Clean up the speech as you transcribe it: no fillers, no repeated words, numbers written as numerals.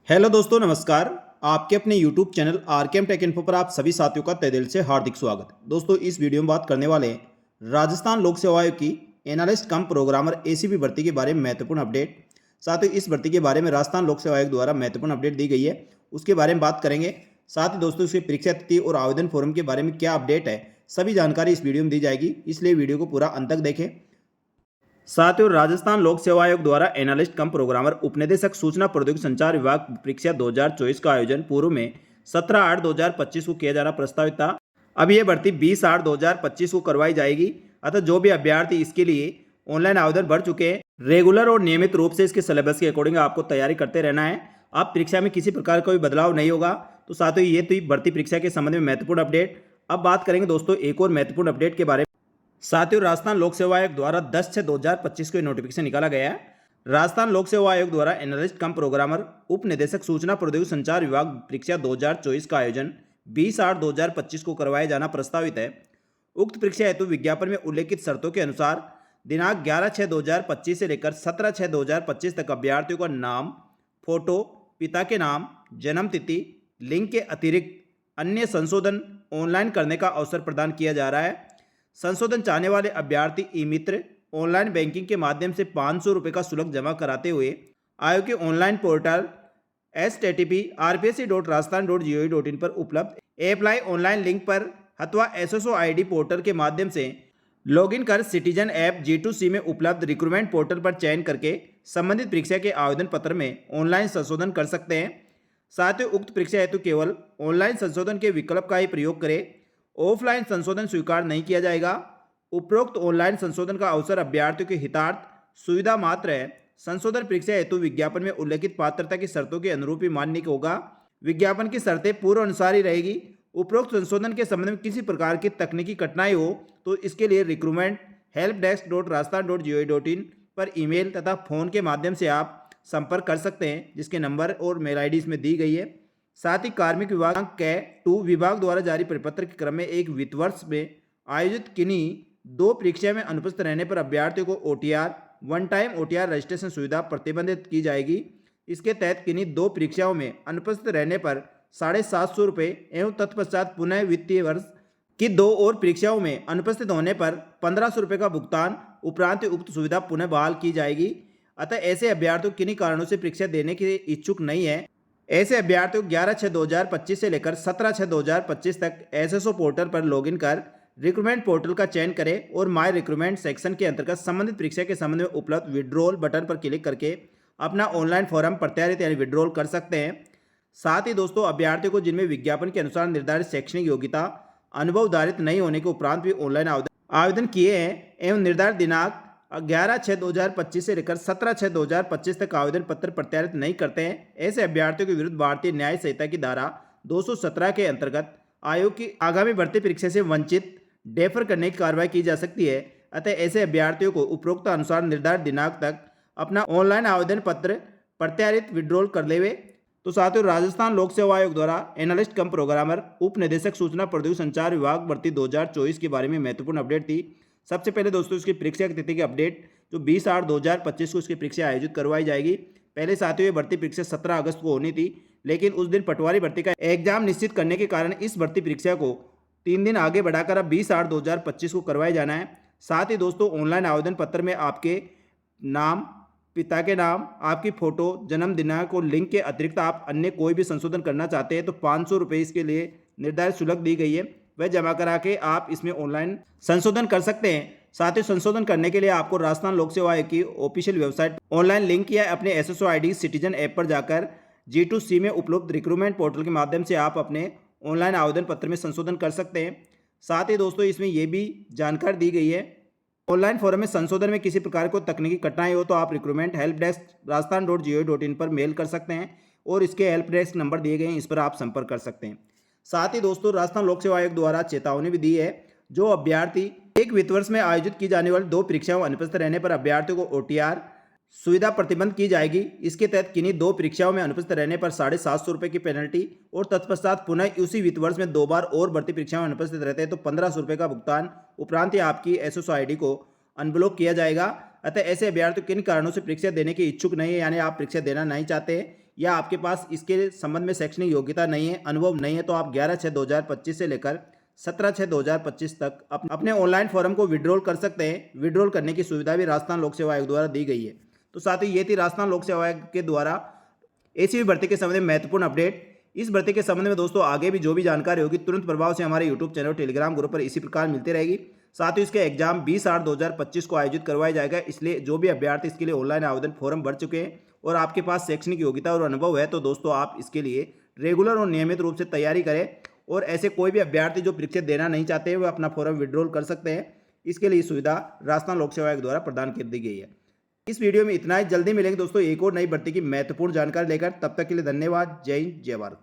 Hello दोस्तों, नमस्कार। आपके अपने YouTube channel RKM take info पर आप सभी साथियों का तहे दिल से हार्दिक स्वागत है। दोस्तों, इस वीडियो में बात करने वाले हैं राजस्थान लोक सेवा आयोग की एनालिस्ट कम प्रोग्रामर एसीपी भर्ती के बारे में महत्वपूर्ण अपडेट। साथ ही इस भर्ती के बारे में राजस्थान लोक सेवा आयोग द्वारा महत्वपूर्ण अपडेट दी गई है, उसके बारे में बात करेंगे। साथ ही दोस्तों, इसकी परीक्षा तिथि और आवेदन फॉर्म के बारे में क्या अपडेट है, सभी जानकारी इस वीडियो में दी जाएगी, इसलिए वीडियो को पूरा अंत तक देखें। साथ ही राजस्थान लोक सेवा आयोग द्वारा एनालिस्ट कम प्रोग्रामर उपनिदेशक सूचना प्रौद्योगिकी संचार विभाग परीक्षा 2024 का आयोजन पूर्व में 17/8/2025 को किया जाना प्रस्तावित था। अब यह भर्ती 20/8/2025 को करवाई जाएगी। अतः जो भी अभ्यर्थी इसके लिए ऑनलाइन आवेदन भर चुके हैं, रेगुलर और नियमित रूप से इसके सिलेबस के अकॉर्डिंग आपको तैयारी करते रहना है। आप परीक्षा में किसी प्रकार का कोई बदलाव नहीं होगा। तो साथ ही ये थी भर्ती परीक्षा के संबंध में महत्वपूर्ण अपडेट। अब बात करेंगे दोस्तों एक और महत्वपूर्ण अपडेट के बारे में। साथ ही राजस्थान लोक सेवा आयोग द्वारा 10/6/2025 को नोटिफिकेशन निकाला गया है। राजस्थान लोक सेवा आयोग द्वारा एनालिस्ट कम प्रोग्रामर उप निदेशक सूचना प्रौद्योगिकी संचार विभाग परीक्षा 2024 का आयोजन 20/8/2025 को करवाया जाना प्रस्तावित है। उक्त परीक्षा हेतु विज्ञापन में उल्लेखित शर्तों के अनुसार दिनांक 11/6/2025 से लेकर 17/6/2025 तक अभ्यर्थियों का नाम, फोटो, पिता के नाम, जन्म तिथि, लिंग के अतिरिक्त अन्य संशोधन ऑनलाइन करने का अवसर प्रदान किया जा रहा है। संशोधन चाहने वाले अभ्यर्थी ई मित्र ऑनलाइन बैंकिंग के माध्यम से 500 रुपये का शुल्क जमा कराते हुए आयोग के ऑनलाइन पोर्टल http://rpsc.rajasthan.gov.in पर उपलब्ध अप्लाई ऑनलाइन लिंक पर अथवा SSO ID पोर्टल के माध्यम से लॉगिन कर सिटीजन ऐप G2C में उपलब्ध रिक्रूटमेंट पोर्टल पर चयन करके संबंधित परीक्षा के आवेदन पत्र में ऑनलाइन संशोधन कर सकते हैं। साथ ही उक्त परीक्षा हेतु केवल ऑनलाइन संशोधन के विकल्प का ही प्रयोग करें। ऑफलाइन संशोधन स्वीकार नहीं किया जाएगा। उपरोक्त ऑनलाइन संशोधन का अवसर अभ्यर्थियों के हितार्थ सुविधा मात्र है। संशोधन परीक्षा हेतु विज्ञापन में उल्लेखित पात्रता की शर्तों के अनुरूप ही मान्य होगा। विज्ञापन की शर्तें पूर्व अनुसार ही रहेगी। उपरोक्त संशोधन के संबंध में किसी प्रकार की तकनीकी कठिनाई हो तो इसके लिए recruitment@helpdesk.rajasthan.gov.in पर ईमेल तथा फोन के माध्यम से आप संपर्क कर सकते हैं, जिसके नंबर और मेल ID इसमें दी गई है। साथ ही कार्मिक विभाग के 2 विभाग द्वारा जारी परिपत्र के क्रम में एक वित्त वर्ष में आयोजित किन्हीं 2 परीक्षा में अनुपस्थित रहने पर अभ्यर्थियों को OTR one time OTR registration सुविधा प्रतिबंधित की जाएगी। इसके तहत किन्हीं 2 परीक्षाओं में अनुपस्थित रहने पर 750 रुपये एवं तत्पश्चात पुनः वित्तीय वर्ष की 2 और परीक्षाओं में अनुपस्थित होने पर 1500 रुपये का भुगतान उपरांत उक्त सुविधा पुनः बहाल की जाएगी। अतः ऐसे अभ्यर्थियों किन्हीं कारणों से परीक्षा देने के इच्छुक नहीं है, ऐसे अभ्यर्थियों को 11/6/2025 से लेकर 17/6/2025 तक SSO पोर्टल पर लॉगिन कर रिक्रूटमेंट पोर्टल का चयन करें और माय रिक्रूटमेंट सेक्शन के अंतर्गत संबंधित परीक्षा के संबंध में उपलब्ध विड्रॉल बटन पर क्लिक करके अपना ऑनलाइन फॉर्म प्रत्यारित यानी विड्रॉल कर सकते हैं। साथ ही दोस्तों, अभ्यर्थियों को जिनमें विज्ञापन के अनुसार निर्धारित शैक्षणिक योग्यता अनुभव धारित नहीं होने के उपरांत भी ऑनलाइन आवेदन किए हैं एवं निर्धारित दिनांक 11/6/2025 से लेकर 17/6/2025 तक आवेदन पत्र प्रत्यारित नहीं करते हैं, ऐसे अभ्यर्थियों के विरुद्ध भारतीय न्याय संहिता की धारा 217 के अंतर्गत आयोग की आगामी भर्ती परीक्षा से वंचित डेफर करने की कार्रवाई की जा सकती है। अतः ऐसे अभ्यर्थियों को उपरोक्त अनुसार निर्धारित दिनांक तक अपना ऑनलाइन आवेदन पत्र प्रत्यारित विड्रॉल कर लेवे। तो साथियों, राजस्थान लोक सेवा आयोग द्वारा एनालिस्ट कम प्रोग्रामर उप निदेशक सूचना प्रौद्योगिकी संचार विभाग भर्ती 2024 के बारे में महत्वपूर्ण अपडेट थी। सबसे पहले दोस्तों, इसकी परीक्षा की तिथि की अपडेट जो 20/8/2025 को इसकी परीक्षा आयोजित करवाई जाएगी। पहले साथियों, ये भर्ती परीक्षा 17 अगस्त को होनी थी, लेकिन उस दिन पटवारी भर्ती का एग्जाम निश्चित करने के कारण इस भर्ती परीक्षा को 3 दिन आगे बढ़ाकर अब 20/8/2025 को करवाया जाना है। साथ ही दोस्तों, ऑनलाइन आवेदन पत्र में आपके नाम, पिता के नाम, आपकी फोटो, जन्म दिनांक और लिंक के अतिरिक्त आप अन्य कोई भी संशोधन करना चाहते हैं तो 500 रुपये इसके लिए निर्धारित शुल्क दी गई है, वह जमा करा के आप इसमें ऑनलाइन संशोधन कर सकते हैं। साथ ही संशोधन करने के लिए आपको राजस्थान लोक सेवा आयोग की ऑफिशियल वेबसाइट ऑनलाइन लिंक या अपने SSO ID सिटीजन ऐप पर जाकर G2C में उपलब्ध रिक्रूटमेंट पोर्टल के माध्यम से आप अपने ऑनलाइन आवेदन पत्र में संशोधन कर सकते हैं। साथ ही दोस्तों, इसमें यह भी जानकारी दी गई है, ऑनलाइन फॉर्म में संशोधन में किसी प्रकार को तकनीकी कठिनाई हो तो आप recruitment@helpdesk.rajasthan.gov.in पर मेल कर सकते हैं और इसके हेल्प डेस्क नंबर दिए गए हैं, इस पर आप संपर्क कर सकते हैं। साथ ही दोस्तों, राजस्थान लोक सेवा आयोग द्वारा चेतावनी भी दी है, जो अभ्यर्थी एक वित्त वर्ष में आयोजित की जाने वाली 2 परीक्षाओं में अनुपस्थित रहने पर अभ्यर्थियों को OTR सुविधा प्रतिबंध की जाएगी। इसके तहत किन्हीं 2 परीक्षाओं में अनुपस्थित रहने पर 750 रुपये की पेनल्टी और तत्पश्चात पुनः उसी वित्त वर्ष में 2 बार और भर्ती परीक्षाओं में अनुपस्थित रहते हैं तो 1500 रुपये का भुगतान उपरांत ही आपकी SSO ID को अनब्लॉक किया जाएगा। अतः ऐसे अभ्यर्थी किन कारणों से परीक्षा देने के इच्छुक नहीं है, यानी आप परीक्षा देना नहीं चाहते, या आपके पास इसके संबंध में शैक्षणिक योग्यता नहीं है, अनुभव नहीं है, तो आप 11/6/2025 से लेकर 17/6/2025 तक अपने ऑनलाइन फॉर्म को विड्रॉल कर सकते हैं। विड्रॉल करने की सुविधा भी राजस्थान लोक सेवा आयोग द्वारा दी गई है। तो साथ ही ये थी राजस्थान लोक सेवा आयोग के द्वारा एसीबी भर्ती के संबंध में महत्वपूर्ण अपडेट। इस भर्ती के संबंध में दोस्तों आगे भी जो भी जानकारी होगी तुरंत प्रभाव से हमारे यूट्यूब चैनल टेलीग्राम ग्रुप पर इसी प्रकार मिलती रहेगी। साथ ही इसके एग्जाम 20/8/2025 को आयोजित करवाया जाएगा, इसलिए जो भी अभ्यर्थी इसके लिए ऑनलाइन आवेदन फॉर्म भर चुके हैं और आपके पास शैक्षणिक योग्यता और अनुभव है, तो दोस्तों आप इसके लिए रेगुलर और नियमित रूप से तैयारी करें। और ऐसे कोई भी अभ्यर्थी जो परीक्षा देना नहीं चाहते हैं, वह अपना फॉर्म विड्रॉल कर सकते हैं। इसके लिए सुविधा राजस्थान लोक सेवा आयोग द्वारा प्रदान कर दी गई है। इस वीडियो में इतना ही। जल्दी मिलेंगे दोस्तों एक और नई भर्ती की महत्वपूर्ण जानकारी लेकर। तब तक के लिए धन्यवाद। जय हिंद, जय भारत।